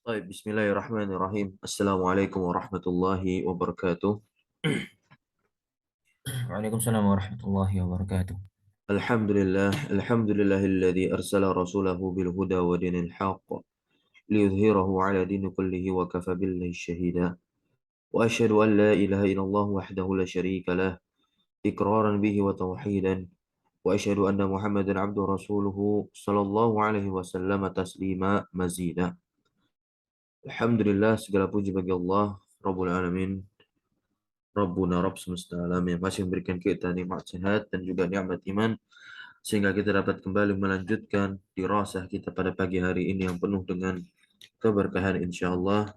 Baik, Bismillahirrahmanirrahim. Assalamualaikum warahmatullahi wabarakatuh. Waalaikumsalam warahmatullahi wabarakatuh. Alhamdulillahilladzi arsala rasulahu bil huda wa dinil haqq liyudhhirahu ala dini kullihi wa kafa billahi syahida. Wa asyhadu an la ilaha illallah wahdahu la syarika lah iqraran bihi wa tauhidan wa asyhadu anna Muhammadan abduhu rasuluhu sallallahu alaihi wasallam taslima mazida. Alhamdulillah, segala puji bagi Allah Rabbul Alamin, Rabbuna Rabb semesta alam, yang masih memberikan kita nikmat sehat dan juga nikmat iman sehingga kita dapat kembali melanjutkan dirasah kita pada pagi hari ini yang penuh dengan keberkahan insyaallah,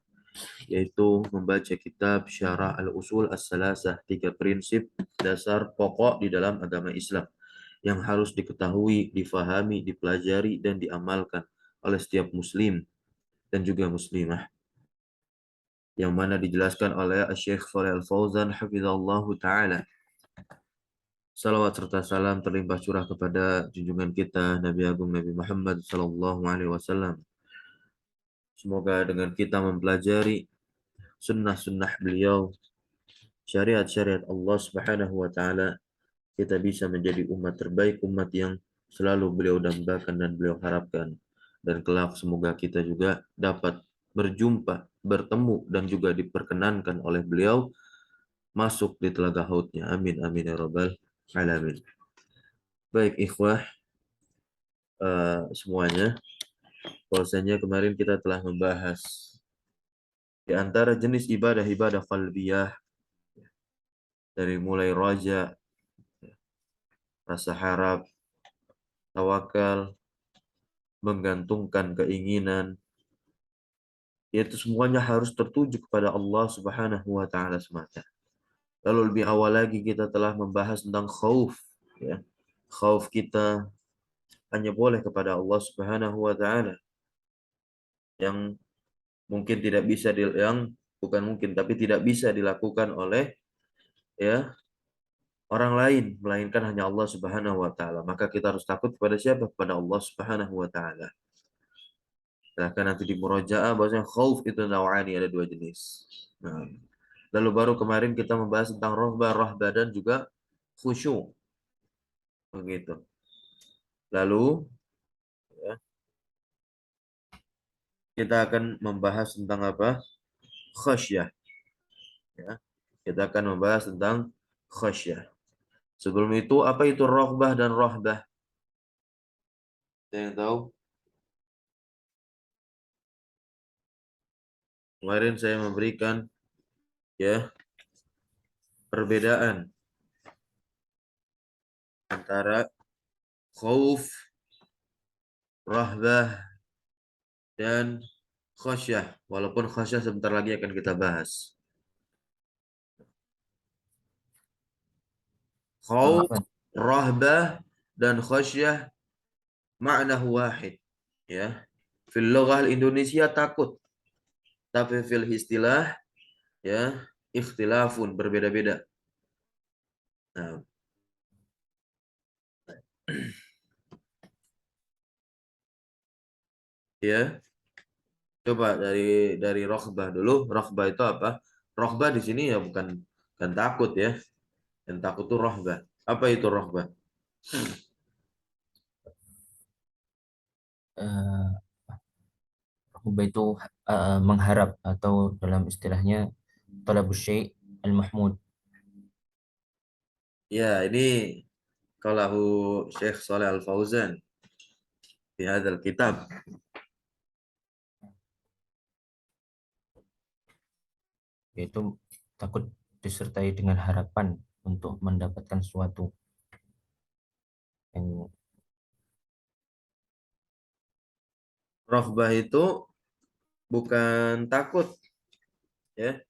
yaitu membaca kitab Syarah Al-Usul As-Salasah, tiga prinsip dasar pokok di dalam agama Islam yang harus diketahui, difahami, dipelajari dan diamalkan oleh setiap muslim dan juga muslimah, yang mana dijelaskan oleh Syekh Shalih Al-Fauzan hafizallahu taala. Salawat serta salam terlimpah curah kepada junjungan kita Nabi Agung Nabi Muhammad Sallallahu Alaihi Wasallam. Semoga dengan kita mempelajari sunnah-sunnah beliau, syariat-syariat Allah Subhanahu Wa Taala, kita bisa menjadi umat terbaik, umat yang selalu beliau dambakan dan beliau harapkan. Dan kelak semoga kita juga dapat berjumpa, bertemu dan juga diperkenankan oleh beliau masuk di telaga hautnya. Amin amin ya rabbal alamin. Baik ikhwah, semuanya, bahwasanya kemarin kita telah membahas di antara jenis ibadah-ibadah qalbiyah, dari mulai raja, rasa harap, tawakal, menggantungkan keinginan, yaitu semuanya harus tertuju kepada Allah Subhanahu wa taala semata. Lalu lebih awal lagi kita telah membahas tentang khauf, ya. Khauf kita hanya boleh kepada Allah Subhanahu wa taala, yang mungkin tidak bisa yang bukan mungkin tapi tidak bisa dilakukan oleh, ya, orang lain melainkan hanya Allah Subhanahu wa taala. Maka kita harus takut kepada siapa? Kepada Allah Subhanahu wa taala. Bahkan nanti di murojaah bahwasanya khauf itu naw'ani, ada dua jenis. Nah, lalu baru kemarin kita membahas tentang rahbah dan juga khusyuk. Begitu. Lalu, ya, kita akan membahas tentang apa? Khasyah, ya. Kita akan membahas tentang khasyah. Sebelum itu, apa itu rahbah dan rahbah? Ada yang tahu? Kemarin saya memberikan, ya, perbedaan antara khauf, rahbah, dan khasyah. Walaupun khasyah sebentar lagi akan kita bahas. Khauf, Afwan. rahbah, dan khasyah makna wahid. Ya. Fil lughah Indonesia takut. Tapi fil istilah, ya, ikhtilafun, berbeda-beda. Nah, ya. Coba dari rohbah dulu. Rohbah itu apa? Rohbah di sini ya bukan takut, ya. Yang takut itu rohbah. Apa itu rohbah? Eh, Hubba itu mengharap atau dalam istilahnya talabus syai' al-mahmud. Ya, ini qalahu Syekh Shalih Al-Fauzan di hadzal kitab. Yaitu takut disertai dengan harapan untuk mendapatkan sesuatu yang Rohbah itu bukan takut, ya.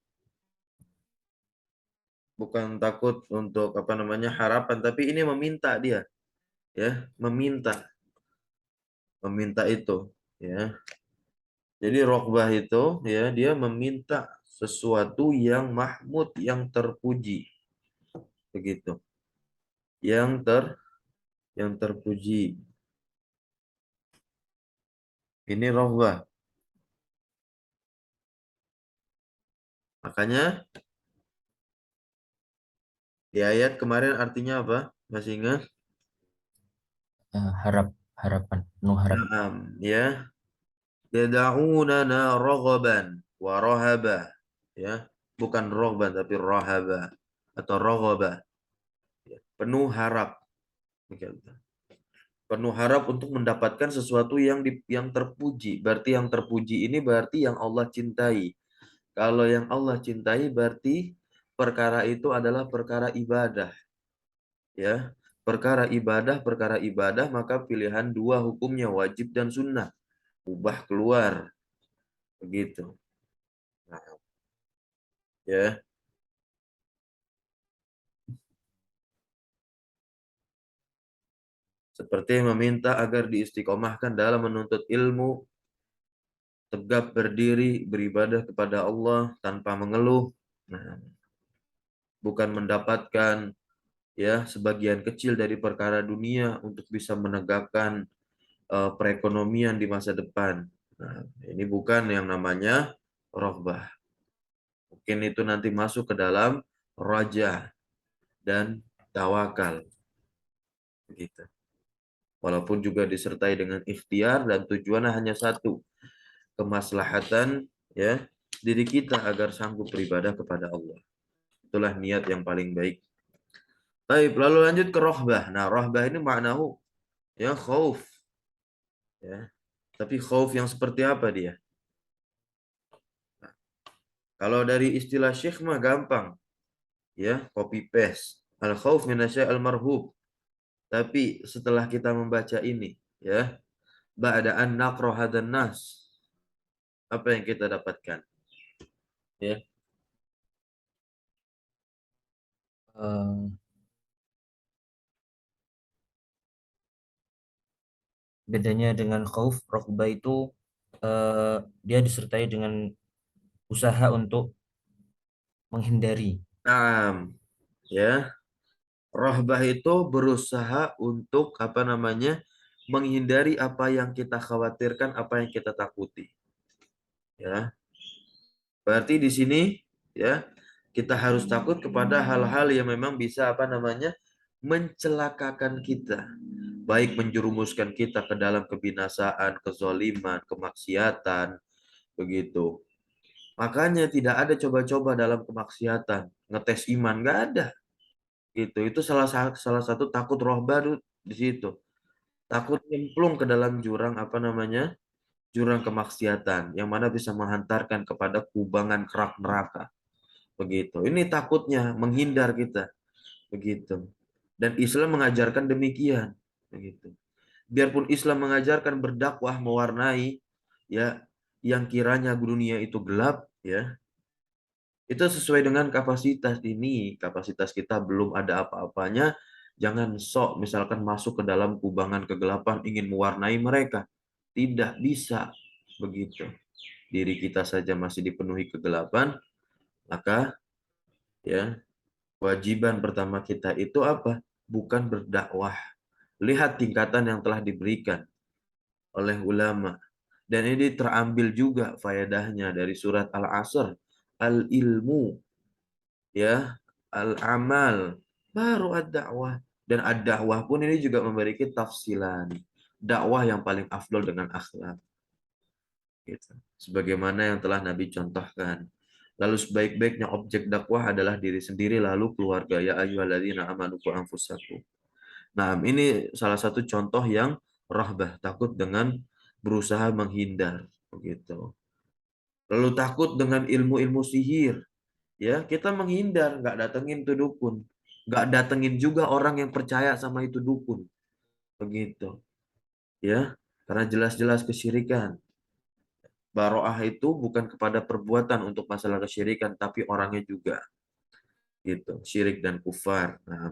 Bukan takut untuk apa namanya harapan, tapi ini meminta dia, ya, meminta, meminta itu, ya. Jadi rohbah itu, ya, dia meminta sesuatu yang mahmud, yang terpuji, begitu, yang ter yang terpuji. Ini rohbah. Makanya di ayat kemarin artinya apa? Masih ingat? Harapan, penuh harap. Naam, ya. Yad'unana raghaban wa rahaba. Ya, bukan raghaban tapi rahaba atau raghaba. Ya, penuh harap. Penuh harap untuk mendapatkan sesuatu yang terpuji. Berarti yang terpuji ini berarti yang Allah cintai. Kalau yang Allah cintai berarti perkara itu adalah perkara ibadah, ya. Perkara ibadah, maka pilihan dua hukumnya wajib dan sunnah. Ubah keluar, begitu. Nah, ya. Seperti meminta agar diistiqomahkan dalam menuntut ilmu, tegap berdiri, beribadah kepada Allah tanpa mengeluh. Nah, bukan mendapatkan ya sebagian kecil dari perkara dunia untuk bisa menegakkan perekonomian di masa depan. Nah, ini bukan yang namanya rohbah. Mungkin itu nanti masuk ke dalam raja dan tawakal. Begitu. Walaupun juga disertai dengan ikhtiar dan tujuannya hanya satu, kemaslahatan ya diri kita agar sanggup beribadah kepada Allah. Itulah niat yang paling baik. Baik, lalu lanjut ke rohbah. Nah, rohbah ini maknahu ya khauf ya. Tapi khauf yang seperti apa dia? Nah, kalau dari istilah syekh mah gampang ya, copy paste. Al khauf minasya al marhub. Tapi setelah kita membaca ini ya, ba'da an naqra hadan nas, apa yang kita dapatkan? Ya. Eh, Bedanya dengan khauf, raqbah itu dia disertai dengan usaha untuk menghindari. Nah, ya. Rohbah itu berusaha untuk apa namanya? Menghindari apa yang kita khawatirkan, apa yang kita takuti. Ya. Berarti di sini ya kita harus takut kepada hal-hal yang memang bisa apa namanya? Mencelakakan kita, baik menjerumuskan kita ke dalam kebinasaan, kezoliman, kemaksiatan, begitu. Makanya tidak ada coba-coba dalam kemaksiatan, ngetes iman nggak ada. Itu salah satu takut roh baru di situ. Takut nyemplung ke dalam jurang apa namanya? Jurang kemaksiatan yang mana bisa menghantarkan kepada kubangan kerak neraka. Begitu. Ini takutnya menghindar kita, begitu. Dan Islam mengajarkan demikian, begitu. Biarpun Islam mengajarkan berdakwah mewarnai ya yang kiranya dunia itu gelap ya, itu sesuai dengan kapasitas ini. Kapasitas kita belum ada apa-apanya. Jangan sok misalkan masuk ke dalam kubangan kegelapan ingin mewarnai mereka. Tidak bisa begitu. Diri kita saja masih dipenuhi kegelapan, maka ya kewajiban pertama kita itu apa? Bukan berdakwah. Lihat tingkatan yang telah diberikan oleh ulama. Dan ini terambil juga faedahnya dari surat Al-Asr. Al-ilmu ya, al-amal, baru ad-dakwah. Dan ad-dakwah pun ini juga memiliki tafsilan. Dakwah yang paling afdol dengan akhlak. Gitu. Sebagaimana yang telah Nabi contohkan. Lalu sebaik-baiknya objek dakwah adalah diri sendiri lalu keluarga. Ya ayyuhalladzina amanu qu anfusakum. Nah, ini salah satu contoh yang rahbah, takut dengan berusaha menghindar begitu. Lalu takut dengan ilmu-ilmu sihir. Ya, kita menghindar, nggak datengin tuh dukun. Nggak datengin juga orang yang percaya sama itu dukun. Begitu. Ya, karena jelas-jelas kesyirikan. Baroah itu bukan kepada perbuatan untuk masalah kesyirikan, tapi orangnya juga. Gitu, syirik dan kufar. Nah,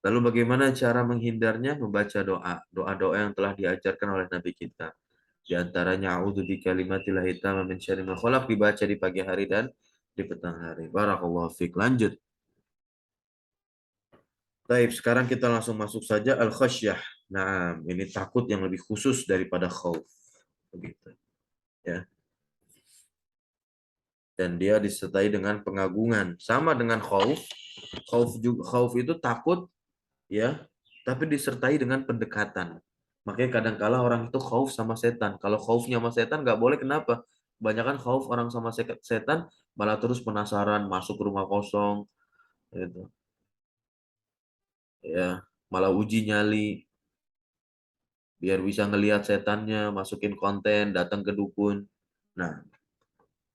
lalu bagaimana cara menghindarnya? Membaca doa. Doa-doa yang telah diajarkan oleh Nabi kita. Di antaranya, A'udzu bikalimatillah hitamah min syarri ma khalaq, dibaca di pagi hari dan di petang hari. Barakallahu fiik. Lanjut. Baik, sekarang kita langsung masuk saja al-khasyah. Nah, ini takut yang lebih khusus daripada khauf. Begitu. Ya. dan dia disertai dengan pengagungan. Sama dengan khauf. Khauf juga, khauf itu takut ya, tapi disertai dengan pendekatan. Makanya kadang-kala orang itu khauf sama setan. Kalau khaufnya sama setan nggak boleh, kenapa? Kebanyakan khauf orang sama setan malah terus penasaran masuk rumah kosong gitu. Ya, malah uji nyali biar bisa ngelihat setannya, masukin konten, datang ke dukun. Nah,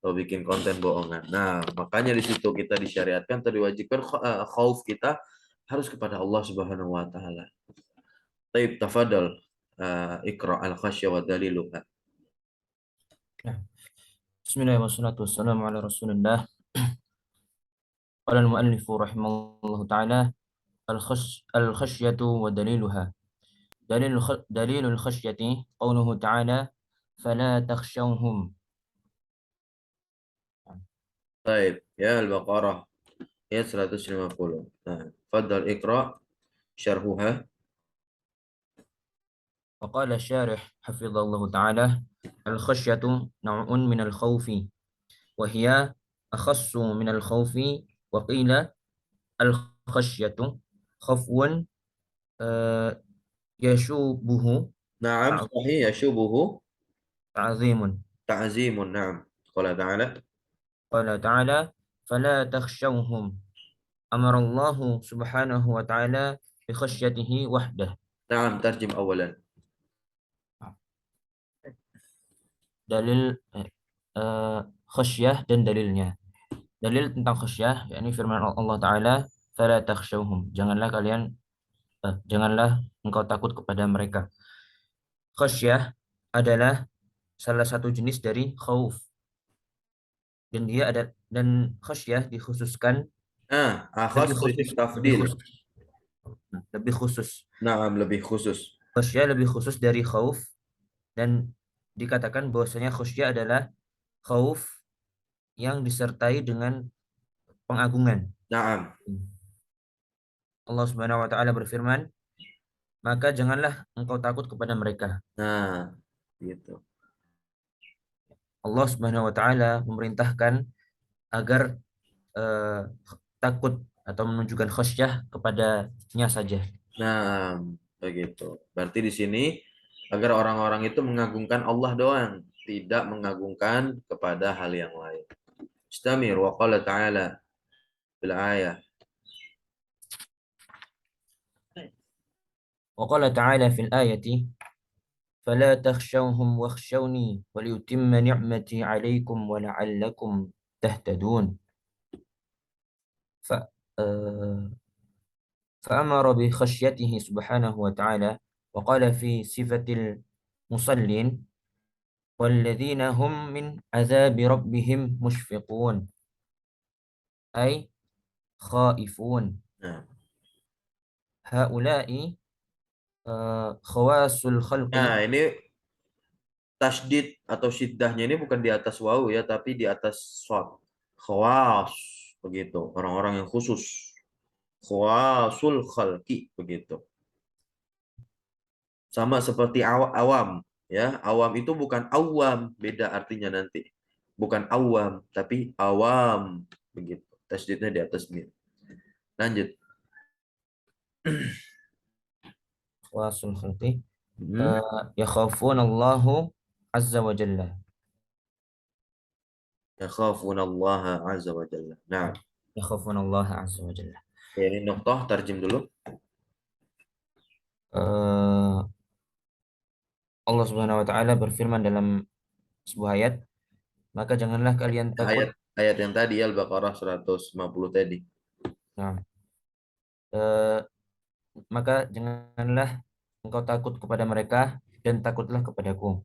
atau bikin konten bohongan. Nah, makanya di situ kita disyariatkan atau diwajibkan khauf kita harus kepada Allah Subhanahu wa taala. Taib tafadhal Iqra al-khasyah wa daliluha. Nah, Bismillahirrahmanirrahim. Wassalatu wassalamu ala Rasulillah. Qala al-muallif rahimahullahu taala al-khasyatu wa daliluha. Dalilul khasyati qauluhu ta'ala fala takhshawhum. Taib, ya Al-Baqarah ayat 150. Nah, fadhal Iqra syarhuha. وقال الشارح حفظه الله تعالى الخشية نوع من الخوف وهي أخص من الخوف وقيل الخشية خفو يشوبه Naam, sahih ya syubuhu تعظيم. ta'zimun. Naam. Qala ta'ala. قال تعالى فلا تخشوهم أمر الله سبحانه وتعالى بخشيته وحده. Naam, tarjim awalan. Dalil eh, khasyah dan dalilnya. Dalil tentang khasyah yakni firman Allah Ta'ala fala takhshawhum, janganlah engkau takut kepada mereka. Khasyah adalah salah satu jenis dari khauf, dan khasyah dikhususkan Nah, lebih akhas itu khusus lebih tafdil. khusus lebih khusus Naam, lebih khusus. khasyah lebih khusus dari khauf, dan dikatakan bahwasanya khasyah adalah khauf yang disertai dengan pengagungan. Naam. Allah Subhanahu wa taala berfirman, maka janganlah engkau takut kepada mereka. Nah, gitu. Allah Subhanahu wa taala memerintahkan agar eh, takut atau menunjukkan khasyah kepadanya saja. Nah, begitu. Berarti di sini agar orang-orang itu mengagungkan Allah doang, tidak mengagungkan kepada hal yang lain. Istamir wa qala ta'ala bil ayah. وقال تعالى في الآية فلا تخشوهم واخشوني وليتم نعمتي عليكم ولعلكم تهتدون. ف آه، فأمر بخشيته سبحانه وتعالى وقال في صفة المصلين والذين هم من عذاب ربهم مشفقون، أي خائفون. Nah, هؤلاء خواص الخلق. nah, ini tasdid atau syiddahnya ini bukan di atas wawu ya, tapi di atas shad. Khawas begitu, orang-orang yang khusus. Khawasul khalqi begitu. Sama seperti awam ya. Awam itu bukan awam, beda artinya nanti. Bukan awam, tapi awam begitu. Tasdidnya di atas mim. Lanjut. خواص الخلق Hmm. يخافون الله عز وجل. Yakhafunallaha azza wa jalla. Nah, يخافون الله عز وجل. ya, ini noktah tarjim dulu. Eh, Allah Subhanahu wa taala berfirman dalam sebuah ayat, maka janganlah kalian takut. Ayat ayat yang tadi ya, Al-Baqarah 150 tadi. Nah, eh, maka janganlah engkau takut kepada mereka dan takutlah kepadaku.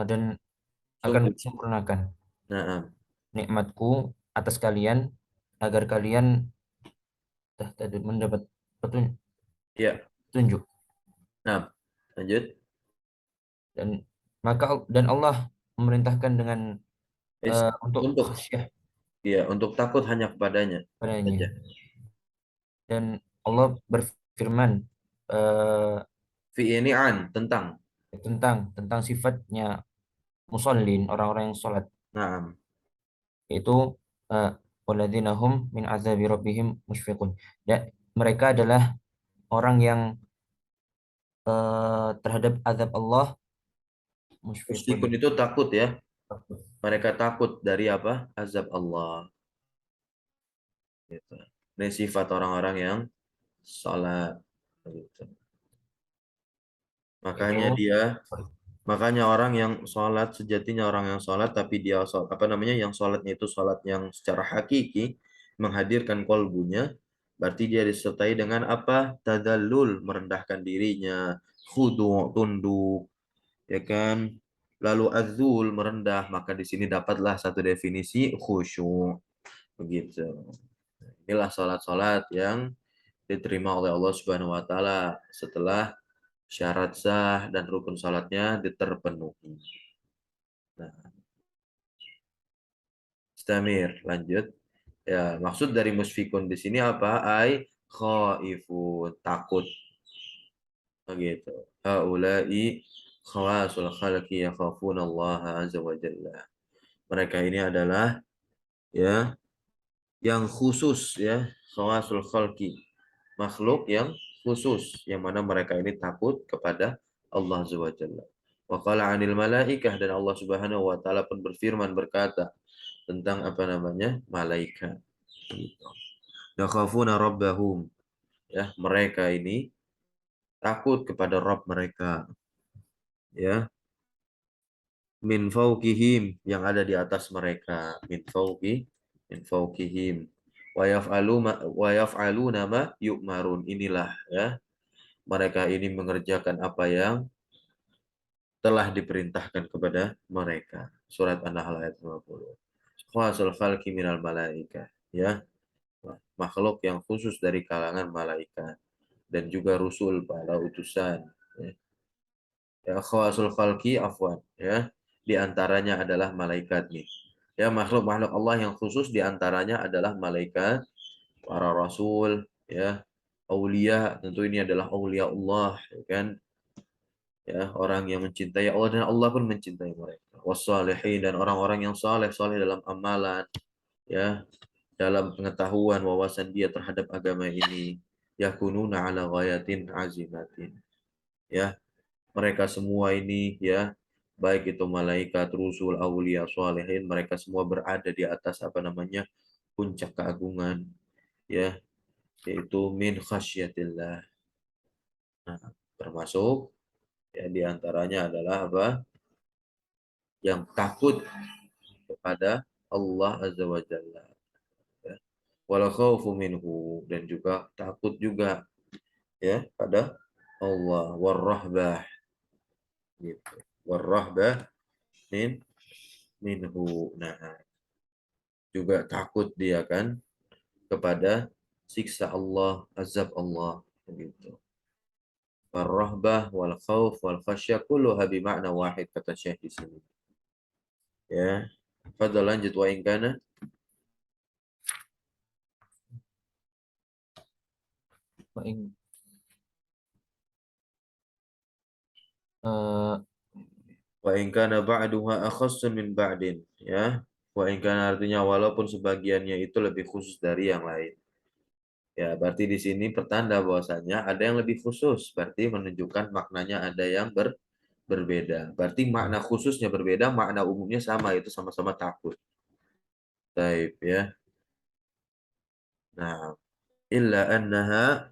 Dan akan Sungguh. sempurnakan Nah, nikmatku atas kalian agar kalian mendapat ya. petunjuk. Nah, lanjut. Dan Allah memerintahkan dengan untuk Untuk khasyah ya, untuk takut hanya kepadanya saja. padanya. Dan Allah berfirman eh, Fi ini an tentang. tentang sifatnya musallin, orang-orang yang sholat, Nah, yaitu walladzina hum min azabi rabbihim musyfiqun. Dan mereka adalah orang yang terhadap azab Allah musyfiqun. Musyrikun itu takut ya. Mereka takut dari apa? Azab Allah. Gitu. Ini sifat orang-orang yang sholat. Gitu. Makanya Itu dia, makanya orang yang sholat sejatinya orang yang sholat, tapi dia sholat, apa namanya, yang sholatnya itu sholat yang secara hakiki menghadirkan kolbunya, berarti dia disertai dengan apa? Tadallul, merendahkan dirinya, khudu, tunduk, ya kan? Lalu azul, merendah, maka di sini dapatlah satu definisi khusyuk, begitu. Inilah sholat-sholat yang diterima oleh Allah Subhanahu wa taala setelah syarat sah dan rukun sholatnya terpenuhi. Nah, istamir, lanjut. Ya, maksud dari musfikun di sini apa? Ai khaifun, takut. Begitu. Haula'i khawasul khalqi yakhafun Allah azza wa jalla. Mereka ini adalah ya yang khusus ya, khawasul khalqi, makhluk yang khusus yang mana mereka ini takut kepada Allah azza wa jalla. Wa qala 'anil malaikah, dan Allah Subhanahu wa taala pun berfirman berkata tentang apa namanya? Malaikat. Gitu. Yakhafuna rabbahum, ya, mereka ini takut kepada Rabb mereka, ya, min fawqihim, yang ada di atas mereka, min fawqihim, wa yaf'aluna ma yu'marun, inilah ya, mereka ini mengerjakan apa yang telah diperintahkan kepada mereka. Surat An-Nahl ayat 50. Khawasul khalqi minal malaika, ya, makhluk yang khusus dari kalangan malaikat dan juga rusul, para utusan, ya. Ya, khawasul khalqi afwan, ya, di antaranya adalah malaikat nih. Ya, makhluk-makhluk Allah yang khusus di antaranya adalah malaikat, para rasul, ya, aulia, tentu ini adalah aulia Allah, ya kan? Ya, orang yang mencintai Allah dan Allah pun mencintai mereka. Wassalihin, dan orang-orang yang saleh, saleh dalam amalan, ya, dalam pengetahuan wawasan dia terhadap agama ini. Yakununa ala ghayatin azimatin. Ya, mereka semua ini ya, baik itu malaikat, rusul, aulia, salihin, mereka semua berada di atas apa namanya? Puncak keagungan, ya, yaitu min khasyatillah. Nah, termasuk ya di antaranya adalah apa? Yang takut kepada Allah Azza wa Jalla. Ya. Wala khaufu minhu, dan juga takut juga ya pada Allah, warahbah gitu. Warahbah min minhu. Nah, juga takut dia kan kepada siksa Allah, azab Allah begitu. Warahbah wal khauf wal khasyah kulluha bi makna wahid, kata Syekh di sini. Ya. Fadal, lanjut. Wa in kana, Wa in- eh, wa in kana ba'duha akhassun min ba'din, ya. Wa in kana artinya walaupun sebagiannya itu lebih khusus dari yang lain. Ya, berarti di sini pertanda bahwasanya ada yang lebih khusus, berarti menunjukkan maknanya ada yang berbeda. Berarti makna khususnya berbeda, makna umumnya sama, itu sama-sama takut. Taib ya. Nah, illa annaha,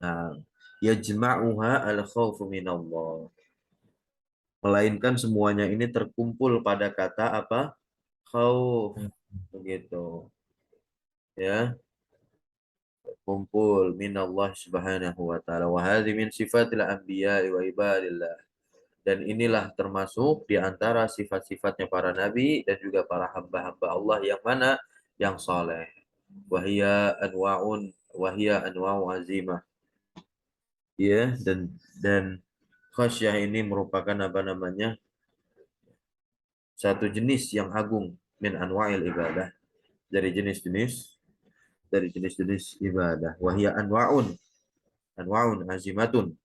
nah, yajma'uha al-khawfu minallah. Melainkan semuanya ini terkumpul pada kata apa? Khauf. Begitu. Ya, kumpul minallah subhanahu wa ta'ala. Wa hadhi min sifatil anbiya wa ibadillah. Dan inilah termasuk di antara sifat-sifatnya para nabi dan juga para hamba-hamba Allah yang mana? Yang saleh. Wahia anwa'u azimah. Ya, dan khasyah ini merupakan apa namanya? Satu jenis yang agung min anwa'il ibadah, dari jenis-jenis ibadah. Wahia anwa'un azimatun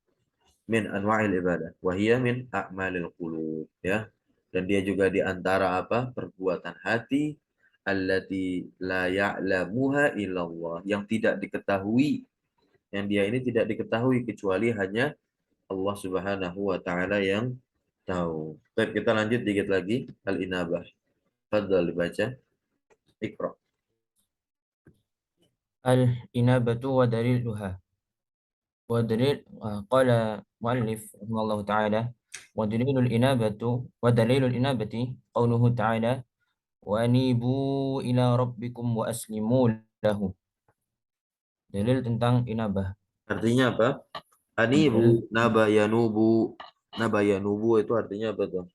min anwa'il ibadah. Wahia min a'malil qulub, ya. Dan dia juga di antara apa? Perbuatan hati allati la ya'lamuha illallah, yang tidak diketahui, yang dia ini tidak diketahui kecuali hanya Allah Subhanahu wa taala yang tahu. Baik, kita lanjut dikit lagi. Al-inabah. Fadhal dibaca. Iqra. Al-inabatu wa daliluha. Wa dalil qala muallif rahimahullahu taala wa dalilul inabatu wa dalilul inabati qauluhu taala wa anibu ila rabbikum wa aslimu lahu. Dalil tentang inabah. Artinya apa? Anibu, Dalil nabayanubu. Nabayanubu itu artinya apa tuh?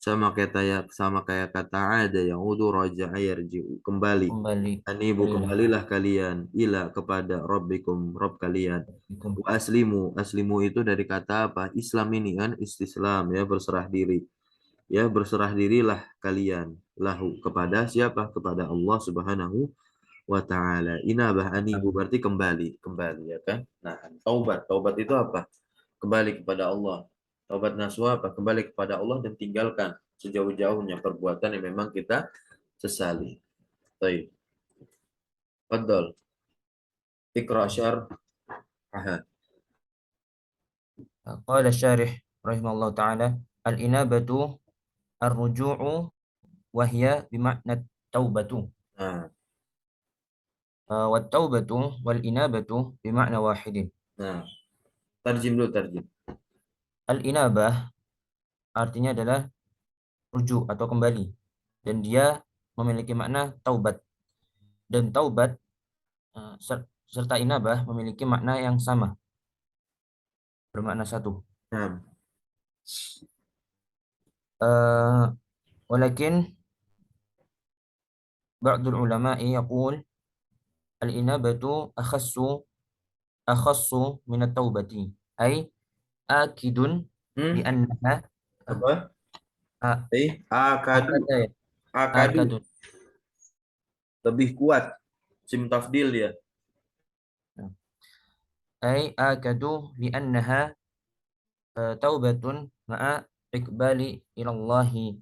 Sama kayak kata ada yang udu raja'a yarji'u, kembali. kembali Anibu, kembalilah kembalilah kalian ila kepada Rabbikum, Rabb kalian. Rabbikum. Wa aslimu, aslimu itu dari kata apa? Islam ini kan istislam, ya, berserah diri. Ya, berserah dirilah kalian lahu, kepada siapa? Kepada Allah Subhanahu wa taala. Inabah, anibu berarti kembali, kembali, ya kan? Nah, taubat, taubat itu apa? Kembali kepada Allah. Taubat nasuha apa? Kembali kepada Allah dan tinggalkan sejauh-jauhnya perbuatan yang memang kita sesali. Baik. Fadol. Ikra syar. Aha. Qala syarih rahimahullahu taala al-inabatu ar-ruju'u wa hiya bimakna taubatu. Nah, Wa taubatu wal inabatu bimakna wahidin. nah. Tarjim dulu, tarjim. Al-inabah artinya adalah rujuk atau kembali, dan dia memiliki makna taubat, dan taubat serta inabah memiliki makna yang sama, bermakna satu. Nah, Eh, walakin ba'dul ulama'i yaqul al-inabatu akhassu min at-taubati ay akidun bi hmm, annaha apa? a- Akadu, akada ya, akadu, akadun. lebih kuat. Sim tafdil dia. Ay akadu li annaha taubatun ma'a iqbali ilallahi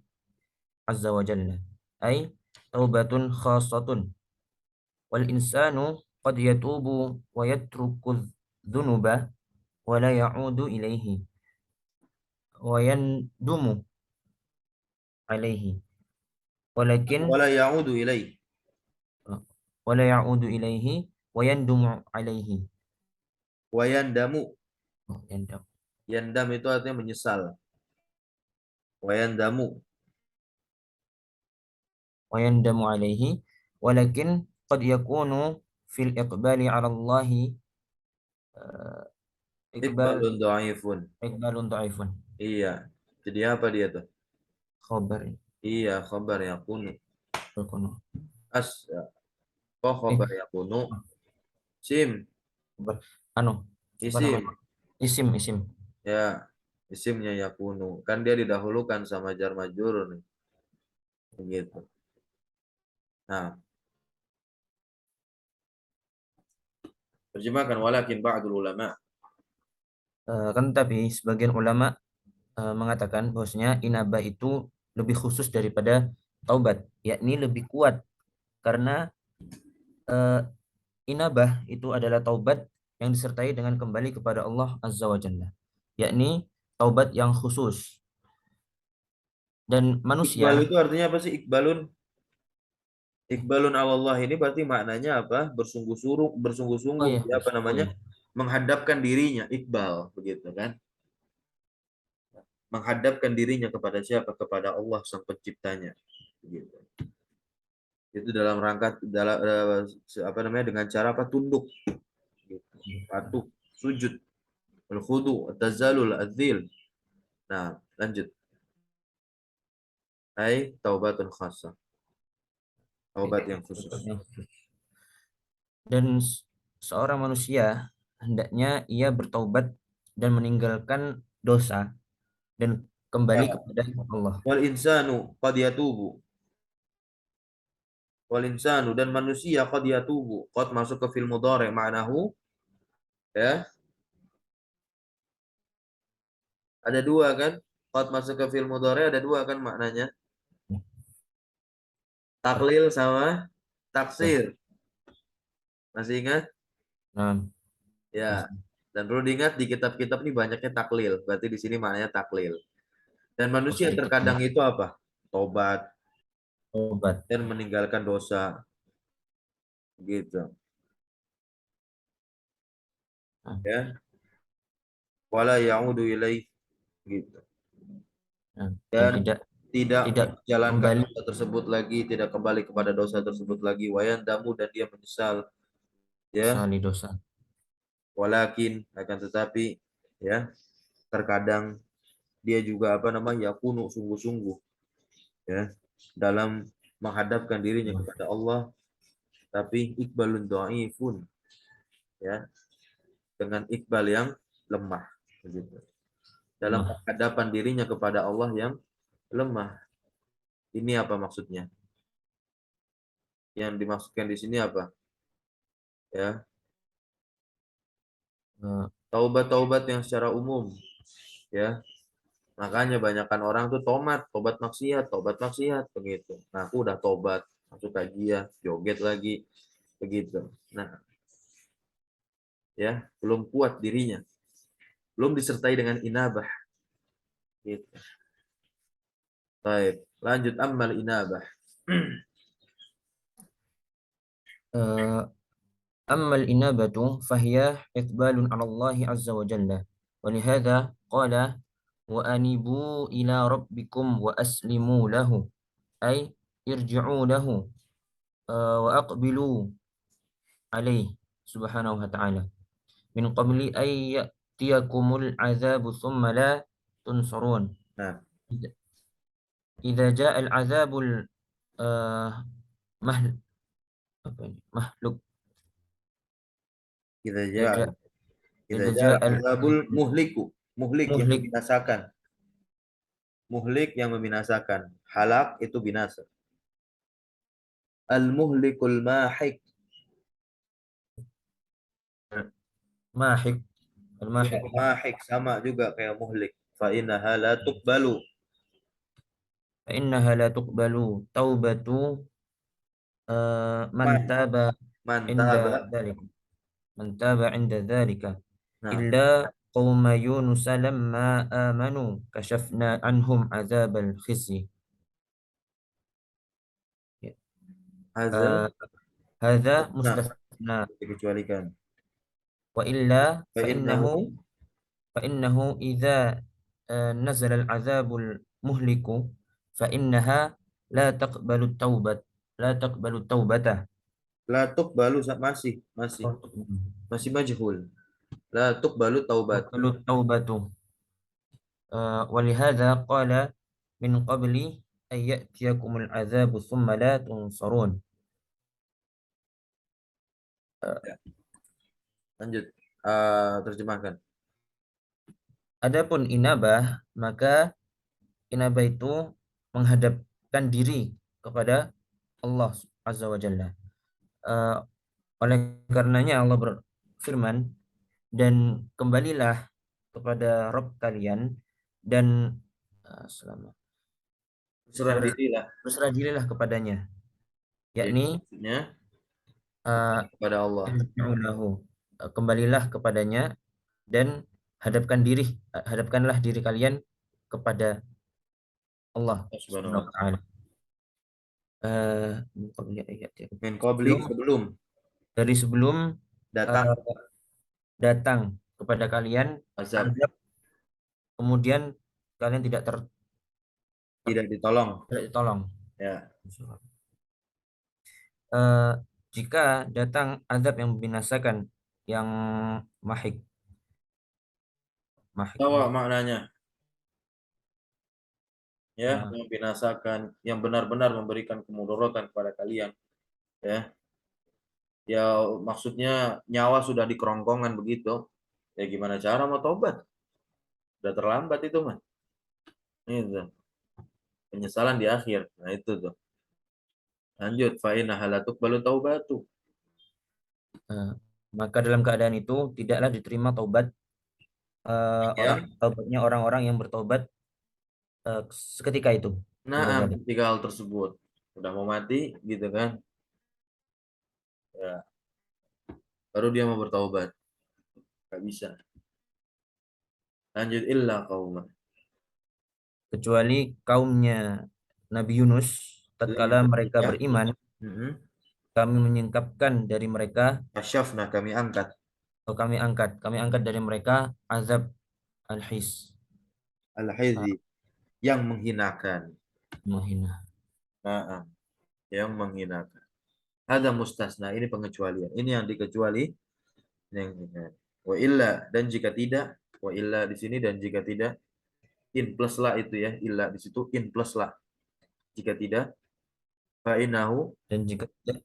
azza wa jalla. Ay taubatun khassatun. Wal insanu qad yatubu wa yatruku dhunuba wa la ya'udu ilaihi wa yandumu alaihi. Walakin Wala ya'udu ilaih. wa la ya'udu ilaihi wa yandumu alaihi. Wayandamu. Oh, yandam. Yandam itu artinya menyesal. Wayandamu. Wa yandamu alaihi. Walakin qad yakunu fil iqbali ala Allahi iqbal Iqbalun dha'ifun. iqbalun dhaifun. Iya. Jadi apa dia tuh? Khabar Iya, khabar yakunu. yakunu. As, oh, Eh, khabar yakunu. Sim, khabar. Anu, apa namanya? isim. Isim. Ya, isimnya yakunu. Kan dia didahulukan sama jar majrur nih. Begitu. Nah, terjemahkan walakin ba'dul ulama. Kan tapi sebagian ulama mengatakan bahwasanya inabah itu lebih khusus daripada taubat, yakni lebih kuat karena eh, inabah itu adalah taubat yang disertai dengan kembali kepada Allah Azza wa Jalla, yakni taubat yang khusus. Dan Iqbal manusia, itu artinya apa sih? Iqbalun. Iqbalun Allah ini berarti maknanya apa? oh Bersungguh-sungguh, ya, ya, apa oh namanya? ya, Menghadapkan dirinya, Iqbal, begitu kan? Menghadapkan dirinya kepada siapa? Kepada Allah sang penciptanya. Begitu. Itu dalam rangka apa namanya? Dengan cara apa? Tunduk, gitu. Patuh, sujud, al-khudu, at-tazalul, adzil. Nah, lanjut. Hai taubatun khasah. Taubat yang khusus. dan seorang manusia hendaknya ia bertaubat dan meninggalkan dosa dan kembali Ya. kepada Allah. Wal insanu qad yatubu. Wal insanu dan manusia qad yatubu. Qad masuk ke fil mudhari ma'nahu, ya. Ada dua kan? Qad masuk ke fi'il mudhari ada dua kan maknanya? Taklil sama Ya. taksir. Masih ingat? Nah, Ya. Dan perlu diingat di kitab-kitab ini banyaknya taklil. Berarti di sini maknanya taklil. Dan manusia sedikit terkadang itu apa? Tobat obat. dan meninggalkan dosa. Gitu. Nah, Ya. Wala ya'udu ilaih. Gitu. dan Dan tidak tidak tidak menjalankan kembali dosa tersebut lagi, tidak kembali kepada dosa tersebut lagi. Wayan damu dan dia menyesal. Ya. sesali dosa. Walakin akan tetapi ya terkadang dia juga apa namanya ya kuno sungguh-sungguh ya dalam menghadapkan dirinya Nah, kepada Allah tapi ikbalun dhaifun ya dengan ikbal yang lemah begitu. Dalam lemah. menghadapkan dirinya kepada Allah yang lemah. Ini apa maksudnya? Yang dimaksudkan di sini apa? Ya, Eh, taubat-taubat yang secara umum ya. Makanya banyakkan orang tuh tobat maksiat begitu. Nah, aku udah tobat, masuk kajian, joget lagi begitu. Nah, ya, belum kuat dirinya, belum disertai dengan inabah gitu. Baik, lanjut amal inabah. eh, أما الإنابة فهي إقبال على الله عز وجل ولهذا قال وأنيبوا إلى ربكم وأسلموا له أي ارجعوا له وأقبلوا عليه سبحانه وتعالى من قبل أن يأتيكم العذاب ثم لا تنصرون Nah, إذا جاء العذاب المهل مهلك kita إذا jalan. جاء Kita إذا jalan جاء azabul muhliku, muhlik yang المهلك membinasakan, muhlik yang membinasakan. Halak itu binasa. Al muhlikul mahik. ماحق Ya, الماحق mahik sama juga kayak muhlik. Fa innaha la tuqbalu. فإنها لا تقبل توبة من Man, تاب man عند taba. ذلك من تاب عند ذلك Nah, إلا قوم يونس لما آمنوا كشفنا عنهم عذاب الخزي. azza آه هذا nah, مستثنى dikecualikan. وإلا Fa innahu فإنه إذا نزل العذاب المهلك فإنها لا تقبل التوبة. la tuqbalu masih masih masih majhul. La tuqbalu taubat. تقبل التوبة ولهذا قال من قبل أن يأتيكم العذاب ثم لا تنصرون. Ya, lanjut. Terjemahkan. Adapun inabah, maka inabah itu menghadapkan diri kepada Allah Azza wa Jalla. Eh, oleh karenanya Allah berfirman, dan kembalilah kepada Rob kalian dan selama Berserah diri lah. berserah dirilah kepadanya, Jadi yakni maksudnya eh, kepada Allah. irji'ulahu. Kembalilah kepadanya dan hadapkanlah diri kalian kepada Allah Subhanahu wa Subhanahu wa ta'ala. taala. Min qabli an ya'tiyakum. Min qabli sebelum sebelum sebelum datang eh, datang kepada kalian azab azab, kemudian kalian tidak ditolong. tidak ditolong. Ya. Eh, jika datang azab yang membinasakan, yang mahik mahik Tahu maknanya ya, eh, yang binasakan, yang benar-benar memberikan kemudaratan kepada kalian ya. Ya maksudnya nyawa sudah di kerongkongan begitu. Ya gimana cara mau tobat? Udah terlambat itu mah. Itu penyesalan di akhir. Nah itu tuh. Lanjut fa inna halatuk balu taubatu. eh, maka dalam keadaan itu tidaklah diterima taubat orang Ya, taubatnya orang-orang yang bertobat seketika itu. Tidak nah balik. ketika hal tersebut udah mau mati gitu kan, ya baru dia mau bertaubat, nggak bisa. Lanjut illa qauma Kecuali kaumnya Nabi Yunus, tatkala alladzina mereka ketika beriman, kami menyingkapkan dari mereka, kasyafna kami angkat atau kami angkat dari mereka azab al-his, al-khizi yang menghinakan. menghina. Nah, yang menghinakan. Ada mustasna, ini pengecualian. Ini yang dikecuali, yang wa illa, dan jika tidak, wa illa di sini, dan jika tidak, in plus lah itu ya, illa di situ in plus lah. Jika tidak, fa innahu Dan jika tidak,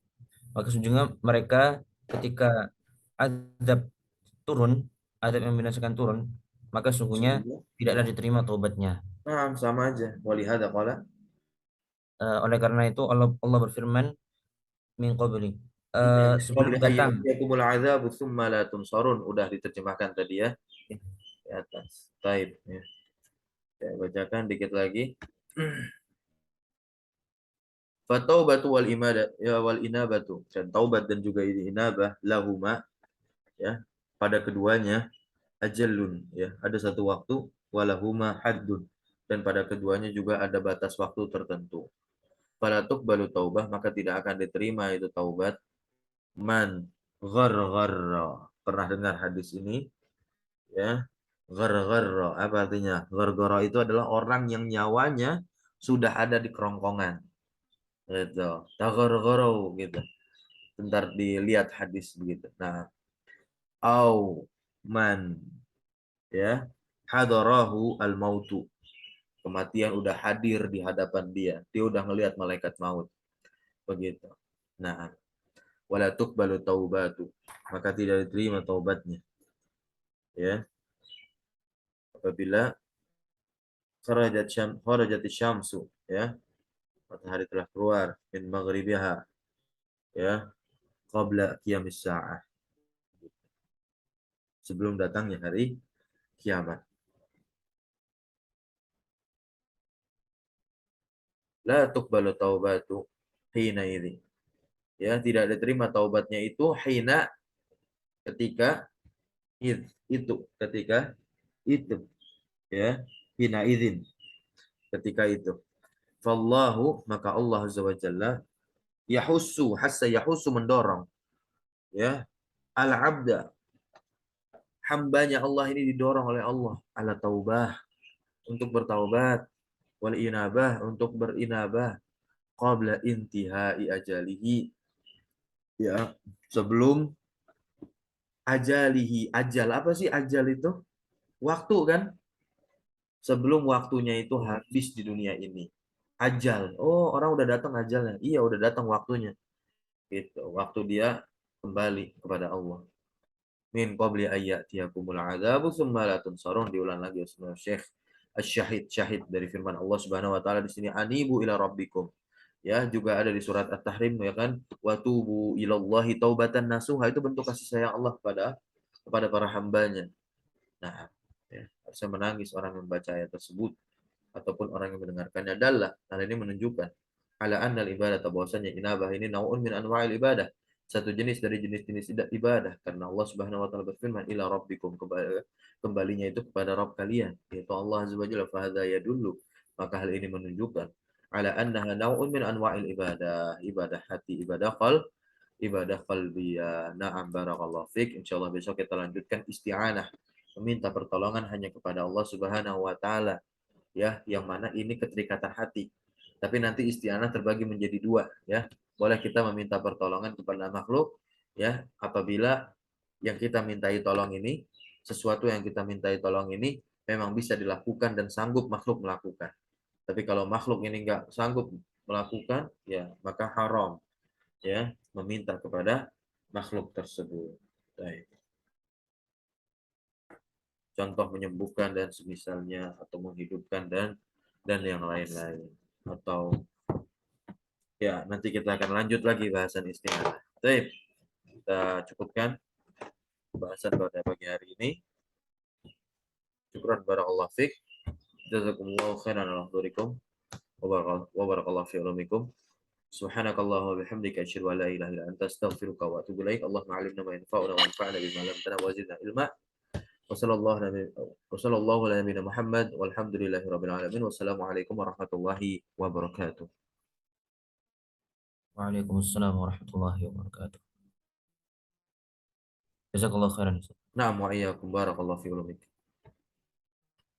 maka sesungguhnya mereka ketika azab turun, azab yang membinasakan turun, maka sungguhnya sesungguhnya, tidaklah diterima taubatnya. nah sama aja. Walihada qala, Oleh karena itu Allah berfirman min qabli, iya, min sebelum qabli datang. ayyatiyakumul adzabu tsumma la tunsarun. Udah diterjemahkan tadi ya, di atas. Taib ya. Saya bacakan dikit lagi. Fataubatu wal imada ya wal inabatu, dan taubat dan juga ini inabah lahuma ya, pada keduanya ajalun ya, ada satu waktu, walahuma haddun, dan pada keduanya juga ada batas waktu tertentu. Fala tuqbalu taubah, maka tidak akan diterima itu taubat, man ghargharra. Pernah dengar hadis ini ya? Ghargharra apa artinya? Ghargharra itu adalah orang yang nyawanya sudah ada di kerongkongan gitu. Taghargharau gitu. Bentar dilihat hadis begitu. Nah, au man ya hadarahu al mautu, kematian udah hadir di hadapan dia udah ngelihat malaikat maut begitu. Nah, wala tuqbalu taubatu, maka tidak diterima taubatnya ya, apabila kharajat syamsu ya, matahari telah keluar min maghribiha ya, qabla qiyamis saah, sebelum datangnya hari kiamat. La tuqbalu taubatu hina ini ya, tidak diterima taubatnya itu hina, ketika itu, ketika itu ya, hina izin, ketika itu. Fallahu, maka Allah azza wa jalla, yahussu, hassa yahussu, mendorong ya, al abda, hambanya Allah ini didorong oleh Allah, ala taubah, untuk bertaubat, wal inabah, untuk berinabah, qabla intihai ajalihi ya, sebelum ajalihi. Ajal apa sih ajal itu? Waktu kan, sebelum waktunya itu habis di dunia ini. Ajal, oh orang udah datang ajalnya, iya udah datang waktunya gitu, waktu dia kembali kepada Allah. Min qabli ayyatiyakumul adzabu tsumma la tunsarun. Diulang lagi sama Syekh Asy-Syahid, syahid dari firman Allah Subhanahu wa taala di sini, anibu ila rabbikum ya, juga ada di surat At-Tahrim ya kan, watubu ilallahi taubatan nasuha, itu bentuk kasih sayang Allah kepada para hambanya. Nah, ya, harusnya menangis orang yang membaca ayat tersebut ataupun orang yang mendengarkannya. Adalah hal ini menunjukkan ala annal ibadah, bahwasanya inabah ini nau'un min anwa'il ibadah, satu jenis dari jenis-jenis ibadah, karena Allah Subhanahu wa taala berfirman ila rabbikum, kembalinya itu kepada Rabb kalian, yaitu Allah azza wajalla. Fa hadza yadullu, maka hal ini menunjukkan ala annaha nau'un min anwa'il ibadah, ibadah hati, ibadah qalbiyah. Na'am, barakallahu fik. Insyaallah besok kita lanjutkan isti'anah, meminta pertolongan hanya kepada Allah Subhanahu wa taala ya, yang mana ini keterikatan hati. Tapi nanti isti'anah terbagi menjadi dua ya. Boleh kita meminta pertolongan kepada makhluk ya, apabila yang kita mintai tolong ini, sesuatu yang kita mintai tolong ini memang bisa dilakukan dan sanggup makhluk melakukan. Tapi kalau makhluk ini nggak sanggup melakukan, ya maka haram ya meminta kepada makhluk tersebut. Baik. Contoh menyembuhkan dan semisalnya, atau menghidupkan dan yang lain-lain. Atau ya nanti kita akan lanjut lagi bahasan istimewa. Baik, kita cukupkan bahasan pada pagi hari ini. syukran barakallahu fiik. Jazakumullahu khairan ala hudurikum wa barakallahu fi ulumikum. Subhanakallahumma wa bihamdika asyhadu an la ilaha illa anta astaghfiruka wa atubu ilaik. Allahumma 'allimna ma yanfa'una wa anfa'na bima 'allamtana wa zidna ilma. Wassallallahu ala nabiyyina Muhammad walhamdulillahi rabbil alamin. Wassalamualaikum warahmatullahi wabarakatuh. Waalaikumsalam warahmatullahi wabarakatuh. Jazakallah khairan. Na'am wa iyyakum barakallahu fi ulumikum.